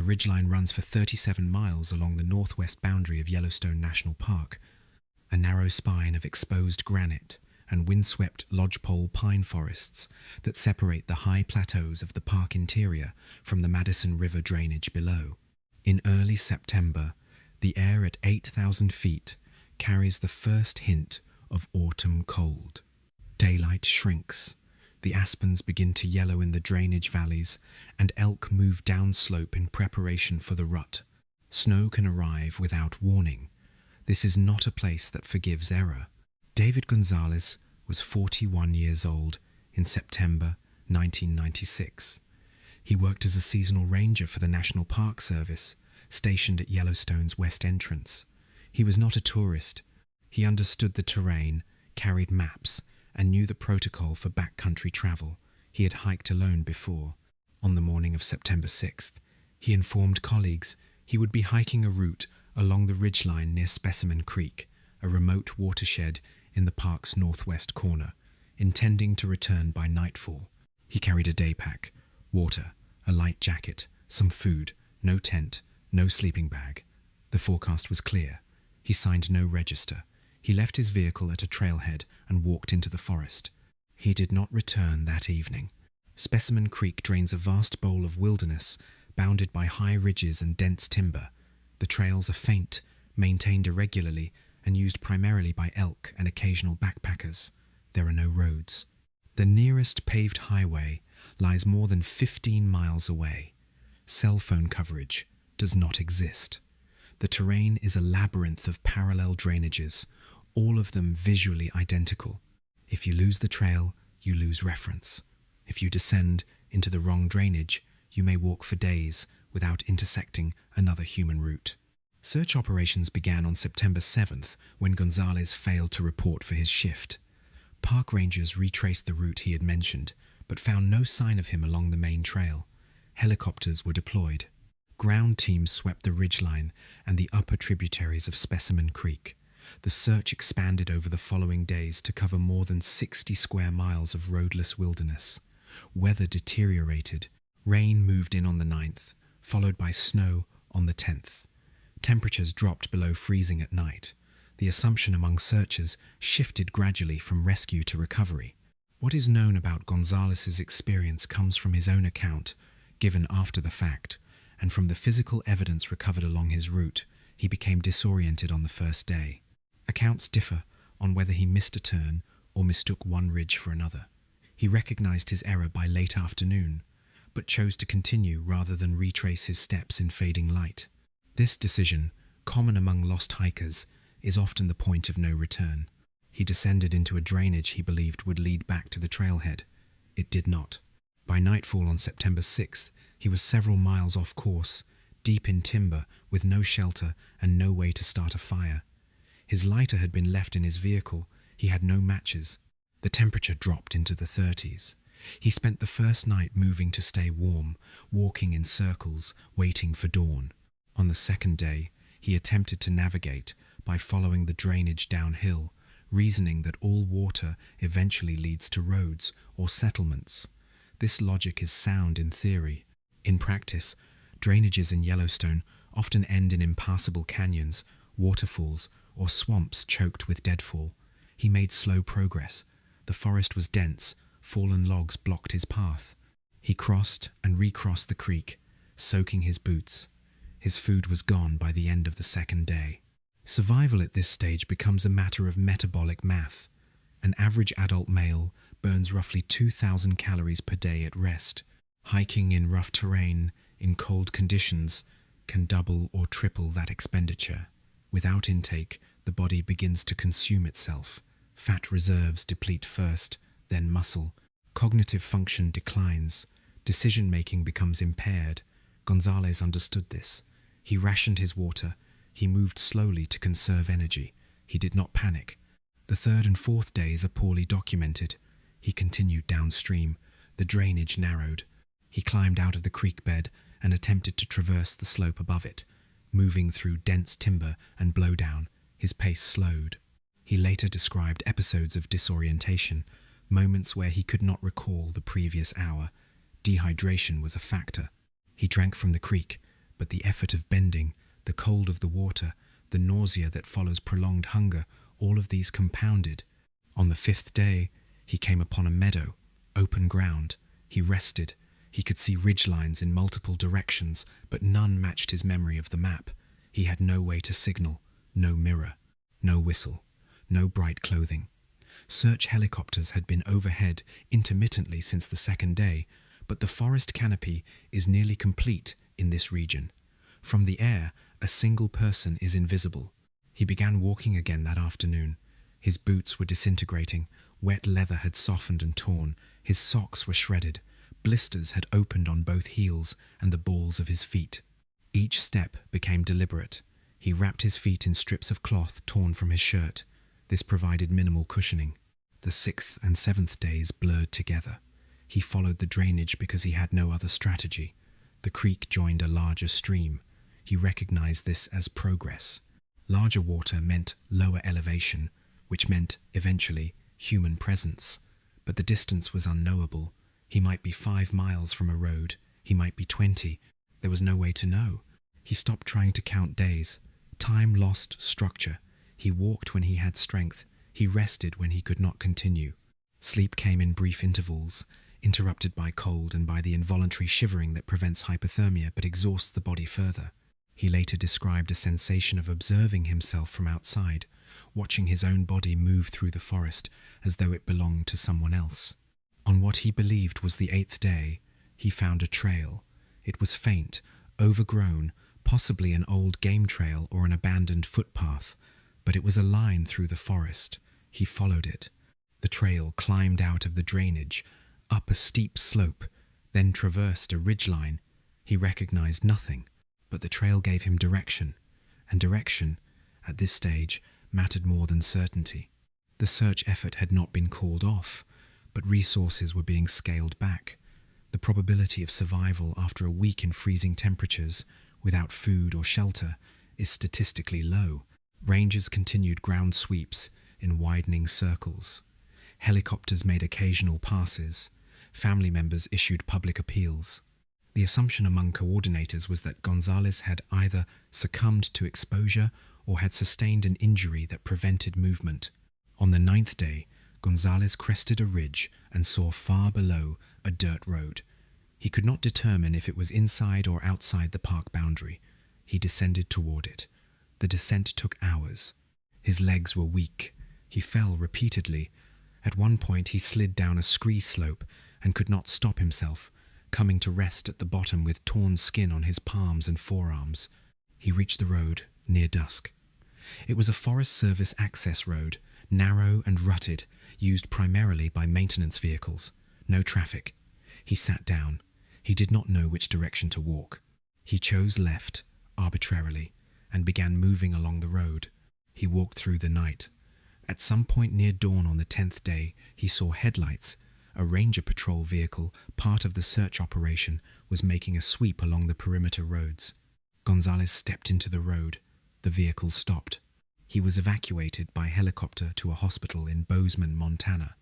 ridgeline runs for 37 miles along the northwest boundary of Yellowstone National Park, a narrow spine of exposed granite and windswept lodgepole pine forests that separate the high plateaus of the park interior from the Madison River drainage below. In early September, the air at 8,000 feet carries the first hint of autumn cold. Daylight shrinks, the aspens begin to yellow in the drainage valleys, and elk move downslope in preparation for the rut. Snow can arrive without warning. This is not a place that forgives error. David Gonzalez was 41 years old in September 1996. He worked as a seasonal ranger for the National Park Service, stationed at Yellowstone's west entrance. He was not a tourist. He understood the terrain, carried maps, and knew the protocol for backcountry travel. He had hiked alone before. On the morning of September 6th, he informed colleagues he would be hiking a route along the ridgeline near Specimen Creek, a remote watershed in the park's northwest corner, intending to return by nightfall. He carried a day pack, water, a light jacket, some food, no tent, no sleeping bag. The forecast was clear. He signed no register. He left his vehicle at a trailhead and walked into the forest. He did not return that evening. Specimen Creek drains a vast bowl of wilderness bounded by high ridges and dense timber. The trails are faint, maintained irregularly, and used primarily by elk and occasional backpackers. There are no roads. The nearest paved highway lies more than 15 miles away. Cell phone coverage does not exist. The terrain is a labyrinth of parallel drainages, all of them visually identical. If you lose the trail, you lose reference. If you descend into the wrong drainage, you may walk for days without intersecting another human route. Search operations began on September 7th when Gonzalez failed to report for his shift. Park rangers retraced the route he had mentioned, but found no sign of him along the main trail. Helicopters were deployed. Ground teams swept the ridgeline and the upper tributaries of Specimen Creek. The search expanded over the following days to cover more than 60 square miles of roadless wilderness. Weather deteriorated. Rain moved in on the 9th, followed by snow on the 10th. Temperatures dropped below freezing at night. The assumption among searchers shifted gradually from rescue to recovery. What is known about Gonzalez's experience comes from his own account, given after the fact, and from the physical evidence recovered along his route. He became disoriented on the first day. Accounts differ on whether he missed a turn or mistook one ridge for another. He recognized his error by late afternoon, but chose to continue rather than retrace his steps in fading light. This decision, common among lost hikers, is often the point of no return. He descended into a drainage he believed would lead back to the trailhead. It did not. By nightfall on September 6th, he was several miles off course, deep in timber, with no shelter and no way to start a fire. His lighter had been left in his vehicle. He had no matches. The temperature dropped into the 30s. He spent the first night moving to stay warm, walking in circles, waiting for dawn. On the second day, he attempted to navigate by following the drainage downhill, reasoning that all water eventually leads to roads or settlements. This logic is sound in theory. In practice, drainages in Yellowstone often end in impassable canyons, waterfalls, or swamps choked with deadfall. He made slow progress. The forest was dense, fallen logs blocked his path. He crossed and recrossed the creek, soaking his boots. His food was gone by the end of the second day. Survival at this stage becomes a matter of metabolic math. An average adult male burns roughly 2,000 calories per day at rest. Hiking in rough terrain, in cold conditions, can double or triple that expenditure. Without intake, the body begins to consume itself. Fat reserves deplete first, then muscle. Cognitive function declines. Decision-making becomes impaired. Gonzalez understood this. He rationed his water. He moved slowly to conserve energy. He did not panic. The third and fourth days are poorly documented. He continued downstream. The drainage narrowed. He climbed out of the creek bed and attempted to traverse the slope above it. Moving through dense timber and blowdown, his pace slowed. He later described episodes of disorientation, moments where he could not recall the previous hour. Dehydration was a factor. He drank from the creek, but the effort of bending, the cold of the water, the nausea that follows prolonged hunger, all of these compounded. On the 5th day, he came upon a meadow, open ground. He rested. He could see ridgelines in multiple directions, but none matched his memory of the map. He had no way to signal, no mirror, no whistle, no bright clothing. Search helicopters had been overhead intermittently since the 2nd day, but the forest canopy is nearly complete in this region. From the air, a single person is invisible. He began walking again that afternoon. His boots were disintegrating, wet leather had softened and torn, his socks were shredded, blisters had opened on both heels and the balls of his feet. Each step became deliberate. He wrapped his feet in strips of cloth torn from his shirt. This provided minimal cushioning. The 6th and 7th days blurred together. He followed the drainage because he had no other strategy. The creek joined a larger stream. He recognized this as progress. Larger water meant lower elevation, which meant, eventually, human presence. But the distance was unknowable. He might be 5 miles from a road. He might be 20. There was no way to know. He stopped trying to count days. Time lost structure. He walked when he had strength. He rested when he could not continue. Sleep came in brief intervals, interrupted by cold and by the involuntary shivering that prevents hypothermia but exhausts the body further. He later described a sensation of observing himself from outside, watching his own body move through the forest as though it belonged to someone else. On what he believed was the 8th day, he found a trail. It was faint, overgrown, possibly an old game trail or an abandoned footpath, but it was a line through the forest. He followed it. The trail climbed out of the drainage, up a steep slope, then traversed a ridgeline. He recognized nothing, but the trail gave him direction, and direction, at this stage, mattered more than certainty. The search effort had not been called off, but resources were being scaled back. The probability of survival after a week in freezing temperatures, without food or shelter, is statistically low. Rangers continued ground sweeps in widening circles. Helicopters made occasional passes. Family members issued public appeals. The assumption among coordinators was that Gonzalez had either succumbed to exposure or had sustained an injury that prevented movement. On the 9th day, Gonzalez crested a ridge and saw far below a dirt road. He could not determine if it was inside or outside the park boundary. He descended toward it. The descent took hours. His legs were weak. He fell repeatedly. At one point he slid down a scree slope and could not stop himself, coming to rest at the bottom with torn skin on his palms and forearms. He reached the road near dusk. It was a Forest Service access road, narrow and rutted, used primarily by maintenance vehicles. No traffic. He sat down. He did not know which direction to walk. He chose left, arbitrarily, and began moving along the road. He walked through the night. At some point near dawn on the 10th day, he saw headlights. A ranger patrol vehicle, part of the search operation, was making a sweep along the perimeter roads. Gonzalez stepped into the road. The vehicle stopped. He was evacuated by helicopter to a hospital in Bozeman, Montana.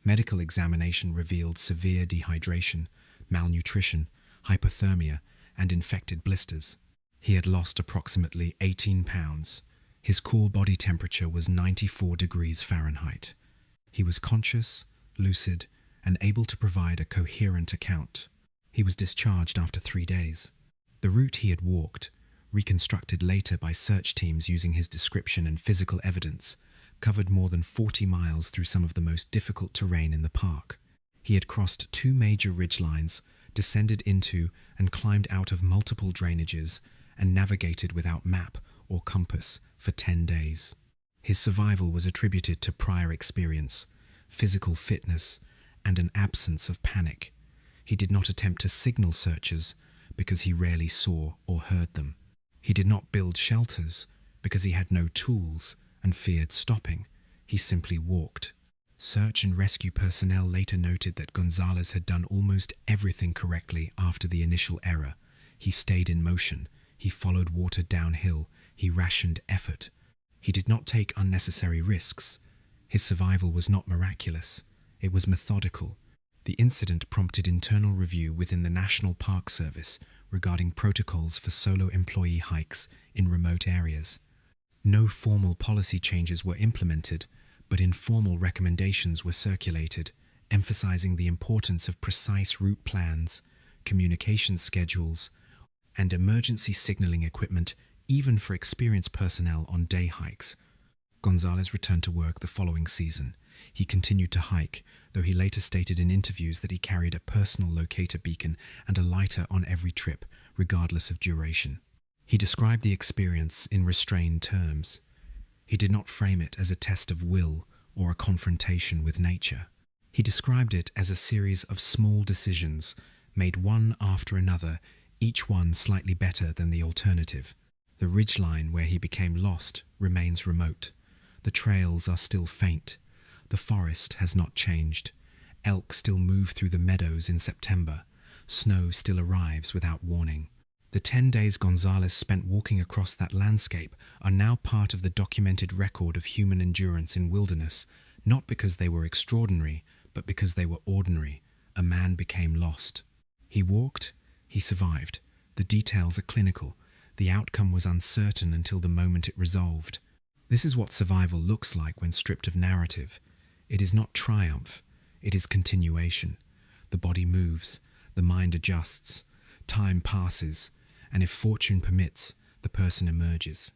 Medical examination revealed severe dehydration, malnutrition, hypothermia, and infected blisters. He had lost approximately 18 pounds. His core body temperature was 94 degrees Fahrenheit. He was conscious, lucid, and able to provide a coherent account. He was discharged after 3 days. The route he had walked, reconstructed later by search teams using his description and physical evidence, covered more than 40 miles through some of the most difficult terrain in the park. He had crossed 2 major ridgelines, descended into and climbed out of multiple drainages, and navigated without map or compass for 10 days. His survival was attributed to prior experience, physical fitness, and an absence of panic. He did not attempt to signal searchers because he rarely saw or heard them. He did not build shelters because he had no tools and feared stopping. He simply walked. Search and rescue personnel later noted that Gonzalez had done almost everything correctly after the initial error. He stayed in motion. He followed water downhill. He rationed effort. He did not take unnecessary risks. His survival was not miraculous. It was methodical. The incident prompted internal review within the National Park Service, regarding protocols for solo employee hikes in remote areas. No formal policy changes were implemented, but informal recommendations were circulated, emphasizing the importance of precise route plans, communication schedules, and emergency signaling equipment, even for experienced personnel on day hikes. Gonzalez returned to work the following season. He continued to hike, though he later stated in interviews that he carried a personal locator beacon and a lighter on every trip, regardless of duration. He described the experience in restrained terms. He did not frame it as a test of will or a confrontation with nature. He described it as a series of small decisions, made one after another, each one slightly better than the alternative. The ridgeline where he became lost remains remote. The trails are still faint. The forest has not changed. Elk still move through the meadows in September. Snow still arrives without warning. The 10 days Gonzalez spent walking across that landscape are now part of the documented record of human endurance in wilderness, not because they were extraordinary, but because they were ordinary. A man became lost. He walked, he survived. The details are clinical. The outcome was uncertain until the moment it resolved. This is what survival looks like when stripped of narrative. It is not triumph, it is continuation. The body moves, the mind adjusts, time passes, and if fortune permits, the person emerges.